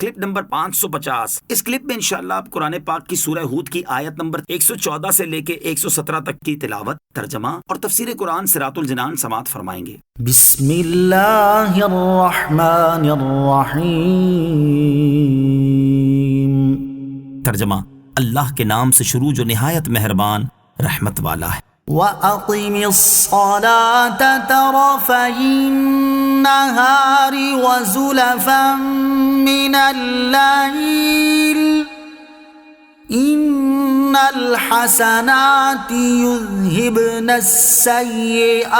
Clip number 550۔ اس clip میں انشاءاللہ آپ قرآن پاک کی سورہ ہود کی آیت نمبر 114 سے لے کے 117 تک کی تلاوت، ترجمہ اور تفسیر قرآن صراط الجنان سماعت فرمائیں گے۔ بسم اللہ الرحمن الرحیم۔ ترجمہ، اللہ کے نام سے شروع جو نہایت مہربان رحمت والا ہے۔ وَأَقِمِ الصَّلَاةَ طَرَفَيِ النَّهَارِ وَزُلَفًا مِّنَ اللَّيْلِ إِنَّ الْحَسَنَاتِ يُذْهِبْنَ السَّيِّئَاتِ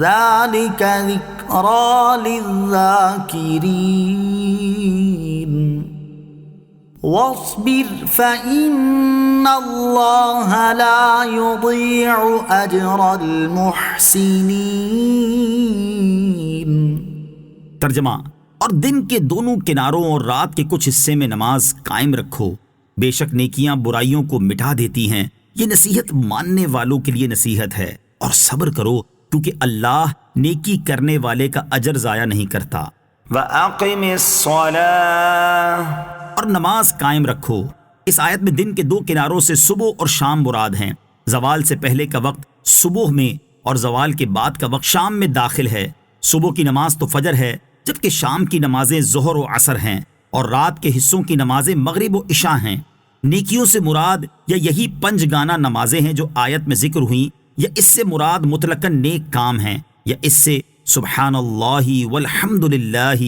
ذَلِكَ ذِكْرَى لِلذَّاكِرِينَ وَاصْبِرْ فَإِنَّ اللَّهَ لَا يُضِيعُ أَجْرَ الْمُحْسِنِينَ۔ ترجمہ، اور دن کے دونوں کناروں اور رات کے کچھ حصے میں نماز قائم رکھو، بے شک نیکیاں برائیوں کو مٹا دیتی ہیں، یہ نصیحت ماننے والوں کے لیے نصیحت ہے، اور صبر کرو کیونکہ اللہ نیکی کرنے والے کا اجر ضائع نہیں کرتا۔ وَأَقِمِ الصَّلَاةَ، اور نماز قائم رکھو۔ اس آیت میں دن کے دو کناروں سے صبح اور شام مراد ہیں۔ زوال سے پہلے کا وقت صبح میں اور زوال کے بعد کا وقت شام میں داخل ہے۔ صبح کی نماز تو فجر ہے، جبکہ شام کی نمازیں ظہر و عصر ہیں، اور رات کے حصوں کی نمازیں مغرب و عشاء ہیں۔ نیکیوں سے مراد یا یہی 5 گانا نمازیں ہیں جو آیت میں ذکر ہوئیں، یا اس سے مراد مطلقاً نیک کام ہیں، یا اس سے سبحان اللہ والحمد للہ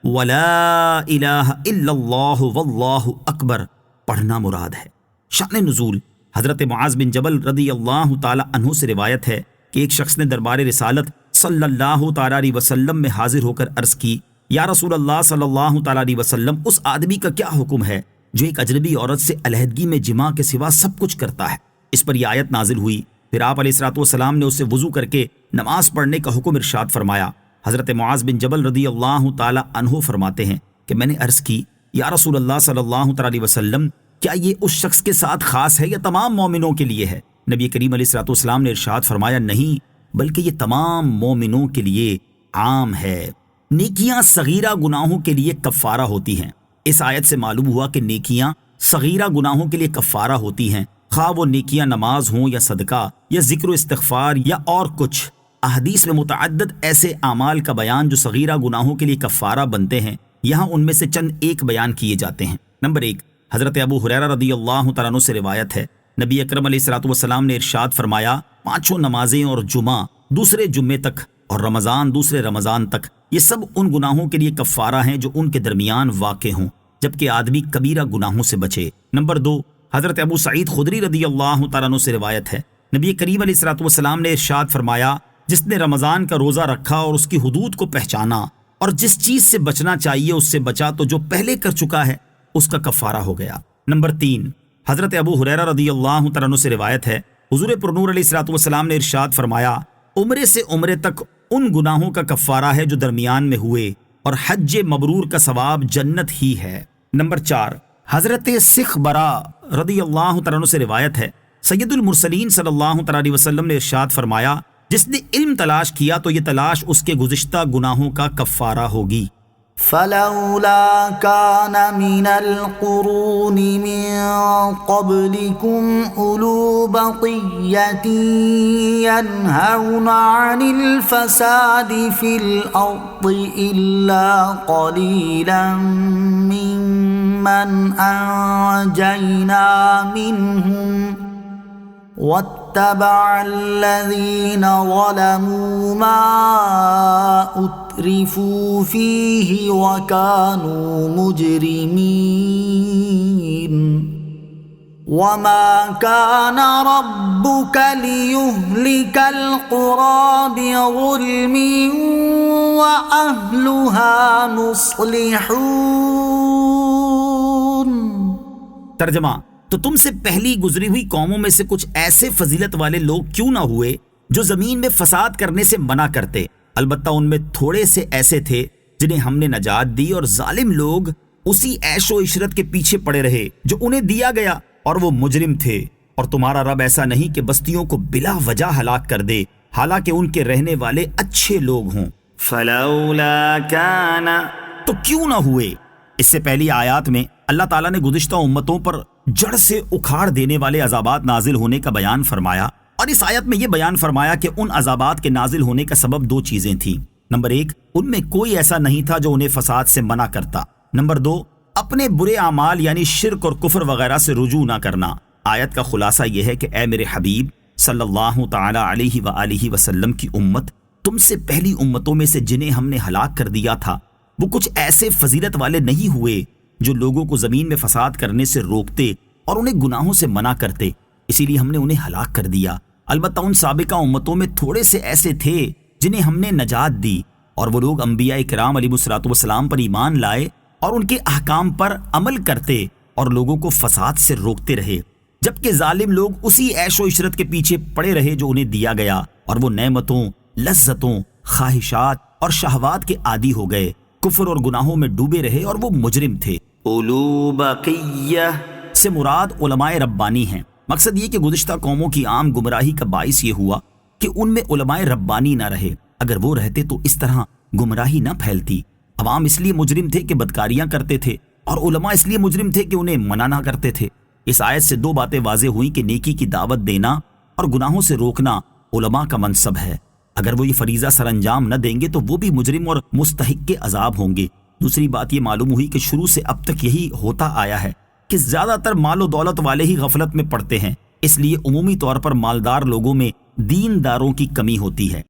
ولا الہ الا اللہ واللہ اکبر پڑھنا مراد ہے۔ شان نزول، حضرت معاذ بن جبل رضی اللہ تعالی عنہ سے روایت ہے کہ ایک شخص نے دربار رسالت صلی اللہ تعالی علیہ وسلم میں حاضر ہو کر عرض کی، یا رسول اللہ صلی اللہ تعالی علیہ وسلم، اس آدمی کا کیا حکم ہے جو ایک اجنبی عورت سے علیحدگی میں جماع کے سوا سب کچھ کرتا ہے؟ اس پر یہ آیت نازل ہوئی۔ پھر آپ علیہ الصلوۃ والسلام نے اسے وضو کر کے نماز پڑھنے کا حکم ارشاد فرمایا۔ حضرت معاذ بن جبل رضی اللہ تعالی عنہ فرماتے ہیں کہ میں نے عرض کی، یا رسول اللہ صلی اللہ تعالی علیہ وسلم، کیا یہ اس شخص کے ساتھ خاص ہے یا تمام مومنوں کے لیے ہے؟ نبی کریم علیہ الصلوۃ والسلام نے ارشاد فرمایا، نہیں، بلکہ یہ تمام مومنوں کے لیے عام ہے۔ نیکیاں صغیرہ گناہوں کے لیے کفارہ ہوتی ہیں۔ اس آیت سے معلوم ہوا کہ نیکیاں صغیرہ گناہوں کے لیے کفارہ ہوتی ہیں، خواہ وہ نیکیاں نماز ہوں یا صدقہ یا ذکر و استغفار یا اور کچھ۔ احادیث میں متعدد ایسے اعمال کا بیان جو صغیرہ گناہوں کے لیے کفارہ بنتے ہیں، یہاں ان میں سے چند ایک بیان کیے جاتے ہیں۔ نمبر 1، حضرت ابو ہریرہ رضی اللہ تعالیٰ عنہ سے روایت ہے، نبی اکرم علیہ الصلوۃ والسلام نے ارشاد فرمایا، 5 نمازیں اور جمعہ دوسرے جمعے تک اور رمضان دوسرے رمضان تک، یہ سب ان گناہوں کے لیے کفارہ ہیں جو ان کے درمیان واقع ہوں، جبکہ آدمی کبیرہ گناہوں سے بچے۔ نمبر 2، حضرت ابو سعید خدری رضی اللہ تعالیٰ عنہ سے روایت ہے، نبی کریم علیہ الصلوۃ والسلام نے ارشاد فرمایا، جس نے رمضان کا روزہ رکھا اور اس کی حدود کو پہچانا اور جس چیز سے بچنا چاہیے اس سے بچا تو جو پہلے کر چکا ہے اس کا کفارہ ہو گیا۔ نمبر 3، حضرت ابو ہریرہ رضی اللہ تعالیٰ عنہ سے روایت ہے، حضور پرنور علیہ الصلوۃ والسلام نے ارشاد فرمایا، عمرے سے عمرے تک ان گناہوں کا کفارہ ہے جو درمیان میں ہوئے، اور حج مبرور کا ثواب جنت ہی ہے۔ نمبر 4، حضرت سکھ برا رضی اللہ تعالیٰ عنہ سے روایت ہے، سید المرسلین صلی اللہ تعالیٰ علیہ وسلم نے ارشاد فرمایا، جس نے علم تلاش کیا تو یہ تلاش اس کے گزشتہ گناہوں کا کفارہ ہوگی۔ فَلَوْلَا كَانَ مِنَ الْقُرُونِ مِن قَبْلِكُمْ أُولُو بَقِيَّةٍ يَنْهَوْنَ عَنِ الْفَسَادِ فِي الْأَرْضِ إِلَّا قَلِيلًا مِّمَّنْ أَنجَيْنَا مِنْهُمْ وَاتَّبَعَ الَّذِينَ ظَلَمُوا مَا أُتْرِفُوا فِيهِ وَكَانُوا مُجْرِمِينَ وَمَا كَانَ رَبُّكَ لِيُهْلِكَ الْقُرَى بِظُلْمٍ وَأَهْلُهَا مُصْلِحُونَ۔ ترجمہ، تو تم سے پہلی گزری ہوئی قوموں میں سے کچھ ایسے فضیلت والے لوگ کیوں نہ ہوئے جو زمین میں فساد کرنے سے منع کرتے؟ البتہ ان میں تھوڑے سے ایسے تھے جنہیں ہم نے نجات دی، اور ظالم لوگ اسی عیش و عشرت کے پیچھے پڑے رہے جو انہیں دیا گیا، اور وہ مجرم تھے۔ اور تمہارا رب ایسا نہیں کہ بستیوں کو بلا وجہ ہلاک کر دے، حالانکہ ان کے رہنے والے اچھے لوگ ہوں۔ فلولا كان تو کیوں نہ ہوئے؟ اس سے پہلی آیات میں اللہ تعالیٰ نے گزشتہ امتوں پر جڑ سے اکھاڑ دینے والے عذابات نازل ہونے کا بیان فرمایا، اور اس آیت میں یہ بیان فرمایا کہ ان عذابات کے نازل ہونے کا سبب دو چیزیں تھیں۔ نمبر ایک، ان میں کوئی ایسا نہیں تھا جو انہیں فساد سے منع کرتا۔ نمبر دو، اپنے برے اعمال یعنی شرک اور کفر وغیرہ سے رجوع نہ کرنا۔ آیت کا خلاصہ یہ ہے کہ اے میرے حبیب صلی اللہ تعالی علیہ وآلہ وسلم کی امت، تم سے پہلی امتوں میں سے جنہیں ہم نے ہلاک کر دیا تھا وہ کچھ ایسے فضیلت والے نہیں ہوئے جو لوگوں کو زمین میں فساد کرنے سے روکتے اور انہیں گناہوں سے منع کرتے، اسی لیے ہم نے انہیں ہلاک کر دیا۔ البتہ ان سابقہ امتوں میں تھوڑے سے ایسے تھے جنہیں ہم نے نجات دی، اور وہ لوگ انبیاء کرام علیہ الصلوۃ والسلام پر ایمان لائے اور ان کے احکام پر عمل کرتے اور لوگوں کو فساد سے روکتے رہے، جبکہ ظالم لوگ اسی عیش و عشرت کے پیچھے پڑے رہے جو انہیں دیا گیا، اور وہ نعمتوں، لذتوں، خواہشات اور شہوات کے عادی ہو گئے، کفر اور گناہوں میں ڈوبے رہے اور وہ مجرم تھے۔ اولو بقیہ سے مراد علماء ربانی ہیں۔ مقصد یہ کہ گزشتہ قوموں کی عام گمراہی کا باعث یہ ہوا کہ ان میں علماء ربانی نہ رہے، اگر وہ رہتے تو اس طرح گمراہی نہ پھیلتی۔ عوام اس لیے مجرم تھے کہ بدکاریاں کرتے تھے، اور علماء اس لیے مجرم تھے کہ انہیں منع نہ کرتے تھے۔ اس آیت سے دو باتیں واضح ہوئیں کہ نیکی کی دعوت دینا اور گناہوں سے روکنا علماء کا منصب ہے۔ اگر وہ یہ فریضہ سر انجام نہ دیں گے تو وہ بھی مجرم اور مستحق کے عذاب ہوں گے۔ دوسری بات یہ معلوم ہوئی کہ شروع سے اب تک یہی ہوتا آیا ہے کہ زیادہ تر مال و دولت والے ہی غفلت میں پڑتے ہیں، اس لیے عمومی طور پر مالدار لوگوں میں دینداروں کی کمی ہوتی ہے۔